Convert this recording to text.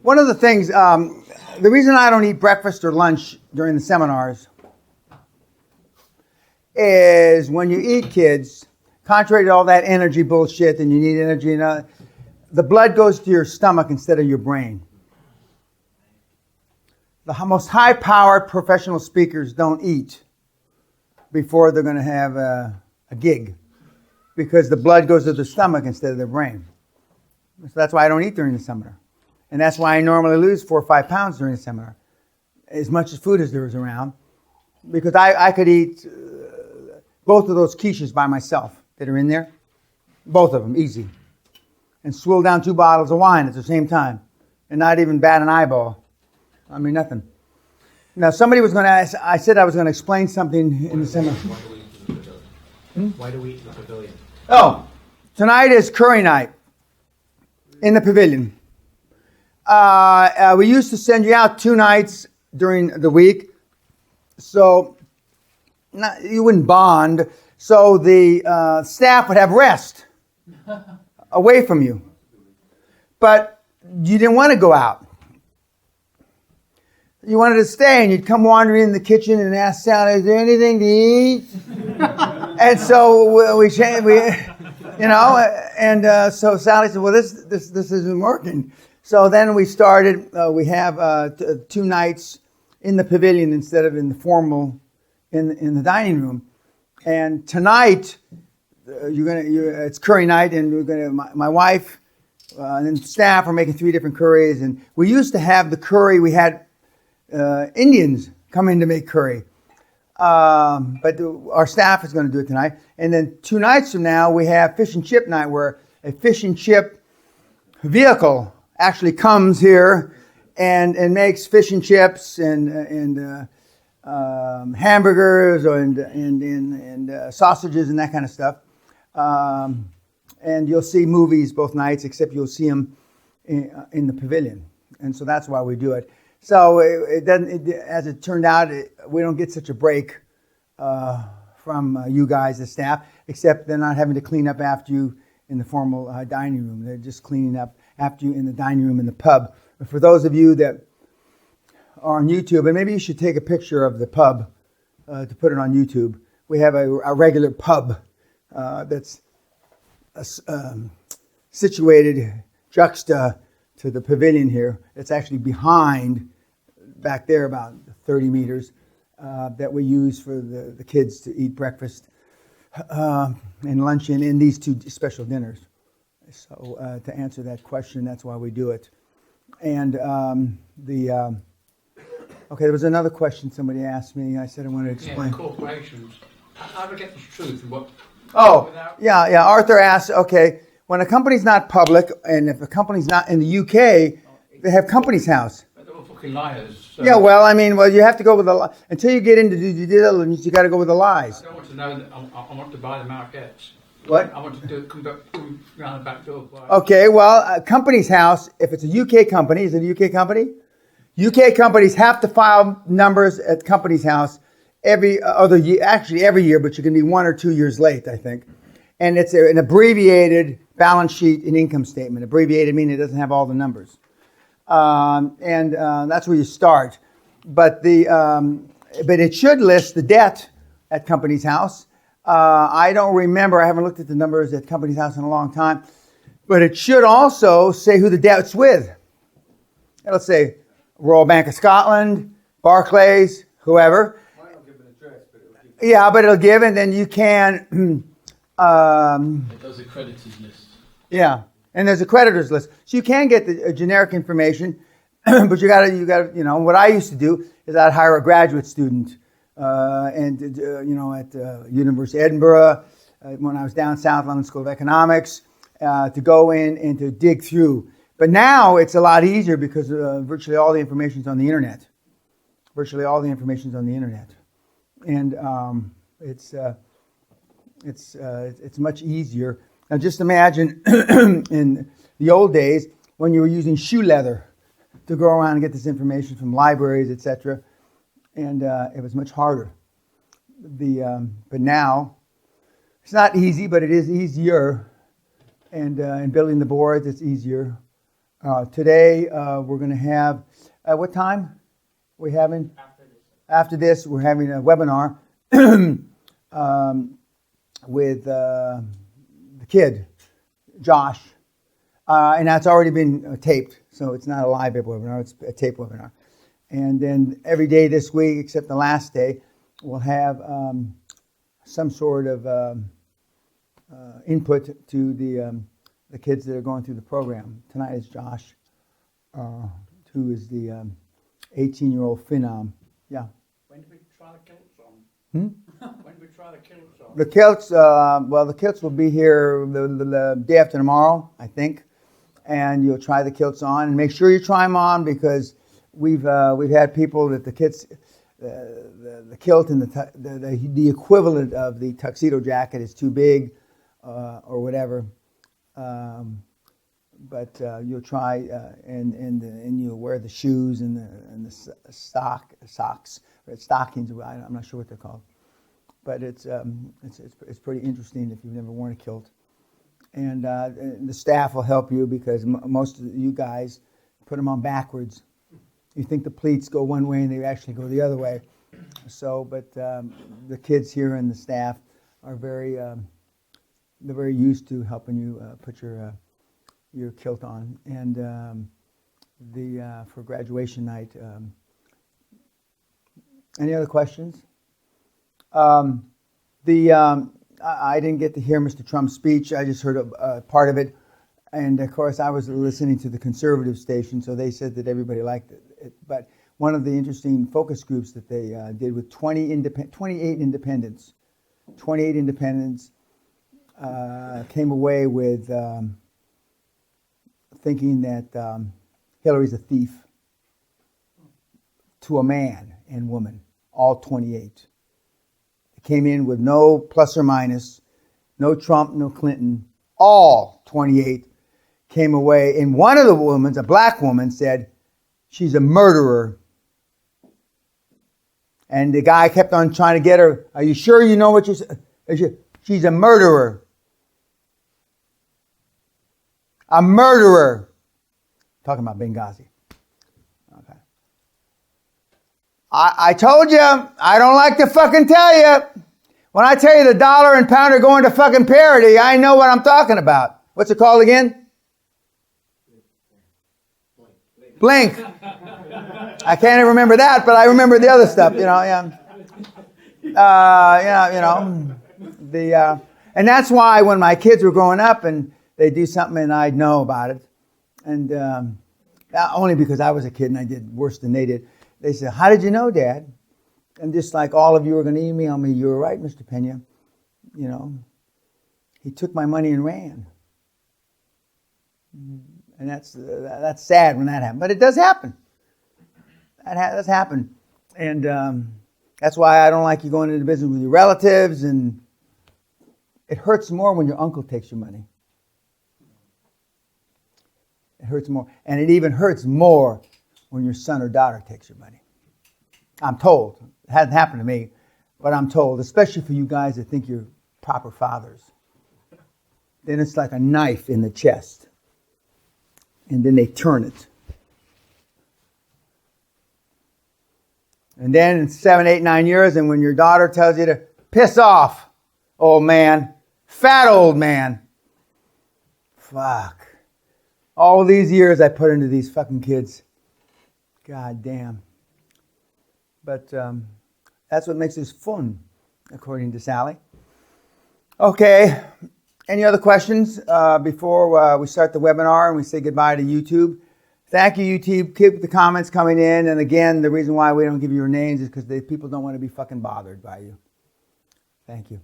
One of the things, the reason I don't eat breakfast or lunch during the seminars is when you eat, kids, contrary to all that energy bullshit and you need energy, the blood goes to your stomach instead of your brain. The most high-powered professional speakers don't eat before they're going to have a gig because the blood goes to the stomach instead of their brain. So that's why I don't eat during the seminar. And that's why I normally lose 4 or 5 pounds during the seminar, as much as food as there is around, because I could eat both of those quiches by myself that are in there, both of them, easy, and swill down 2 bottles of wine at the same time, and not even bat an eyeball. I mean, nothing. Now, somebody was going to ask, I said I was going to explain something in the seminar. Why do we eat in the pavilion? Oh, tonight is curry night in the pavilion. We used to send you out 2 nights during the week, so you wouldn't bond, so the staff would have rest away from you. But you didn't want to go out. You wanted to stay, and you'd come wandering in the kitchen and ask Sally, "Is there anything to eat?" And so we changed, so Sally said, "Well, this isn't working." So then we started. We have 2 nights in the pavilion instead of in the formal in the dining room. And tonight it's curry night, and we're gonna. My wife and staff are making 3 different curries, and we used to have the curry. We had Indians come in to make curry. But our staff is going to do it tonight. And then 2 nights from now, we have fish and chip night, where a fish and chip vehicle actually comes here and makes fish and chips and hamburgers and sausages and that kind of stuff. And you'll see movies both nights, except you'll see them in the pavilion. And so that's why we do it. So it doesn't. As it turned out, we don't get such a break from you guys, the staff, except they're not having to clean up after you in the formal dining room. They're just cleaning up after you in the dining room in the pub. But for those of you that are on YouTube, and maybe you should take a picture of the pub to put it on YouTube. We have a regular pub that's situated juxta to the pavilion here. It's actually behind. Back there about 30 meters that we use for the kids to eat breakfast and lunch in these 2 special dinners. So to answer that question, that's why we do it. And okay, there was another question somebody asked me. I said I wanted to explain. Yeah, corporations. How do I get this truth? Yeah. Arthur asked, okay, when a company's not public, and if a company's not in the UK, they have Companies House. Liars. So Yeah, you have to go with the until you get into due diligence. You got to go with the lies. I don't want to know that I want to buy the markets. What? I want to come around the back door. Okay, well, Companies House. If it's a UK company, is it a UK company? UK companies have to file numbers at Companies House every other year. Actually, every year, but you can be 1 or 2 years late, I think. And it's an abbreviated balance sheet and income statement. Abbreviated meaning it doesn't have all the numbers. That's where you start. But it should list the debt at Companies House. I don't remember. I haven't looked at the numbers at Companies House in a long time. But it should also say who the debt's with. It'll say Royal Bank of Scotland, Barclays, whoever. Might not give an address, but it'll give. Yeah, but it'll give, and then you can. It does a creditors list. Yeah. And there's a creditors list. So you can get the generic information, but you gotta, what I used to do is I'd hire a graduate student, at University of Edinburgh, when I was down South London School of Economics, to go in and to dig through. But now it's a lot easier because virtually all the information's on the internet. And it's much easier. Now just imagine in the old days when you were using shoe leather to go around and get this information from libraries, etc. And it was much harder. But now it's not easy, but it is easier. And in building the boards, it's easier. Today we're going to have, what time we having? After this, we're having a webinar with the kid, Josh. And that's already been taped, so it's not a live webinar, it's a tape webinar. And then every day this week, except the last day, we'll have some sort of input to the kids that are going through the program. Tonight is Josh, who is the 18-year-old phenom. Yeah. When did we try the kilts on? When did we try the kilts on? The kilts, the kilts will be here the day after tomorrow, I think. And you'll try the kilts on, and make sure you try them on, because we've had people that the kids, the kilt and the equivalent of the tuxedo jacket is too big, or whatever. But you'll try, and you'll wear the shoes and the socks, or stockings. I'm not sure what they're called, but it's pretty interesting if you've never worn a kilt. And the staff will help you, because most of you guys put them on backwards. You think the pleats go one way and they actually go the other way. So, but the kids here and the staff are they're very used to helping you put your kilt on. And for graduation night, any other questions? I didn't get to hear Mr. Trump's speech. I just heard a part of it. And, of course, I was listening to the conservative station, so they said that everybody liked it. But one of the interesting focus groups that they did with 28 independents came away with thinking that Hillary's a thief to a man and woman, all 28. Came in with no plus or minus, no Trump, no Clinton. All 28 came away. And one of the women, a black woman, said, she's a murderer. And the guy kept on trying to get her, are you sure you know what you're saying? She's a murderer. A murderer. Talking about Benghazi. Okay. I told you, I don't like to fucking tell you. When I tell you the dollar and pound are going to fucking parity, I know what I'm talking about. What's it called again? Blink. I can't even remember that, but I remember the other stuff, yeah. And that's why when my kids were growing up and they do something and I'd know about it, and only because I was a kid and I did worse than they did. They said, how did you know, Dad? And just like all of you are going to email me, you were right, Mr. Peña. He took my money and ran. And that's sad when that happens. But it does happen. That does happen. And that's why I don't like you going into business with your relatives. And it hurts more when your uncle takes your money. It hurts more. And it even hurts more when your son or daughter takes your money. I'm told. It hasn't happened to me, but I'm told, especially for you guys that think you're proper fathers. Then it's like a knife in the chest. And then they turn it. And then in 7, 8, 9 years, and when your daughter tells you to piss off, old man, fat old man. Fuck. All these years I put into these fucking kids. God damn. But that's what makes this fun, according to Sally. Okay. Any other questions before we start the webinar and we say goodbye to YouTube? Thank you, YouTube. Keep the comments coming in. And again, the reason why we don't give you your names is because people don't want to be fucking bothered by you. Thank you.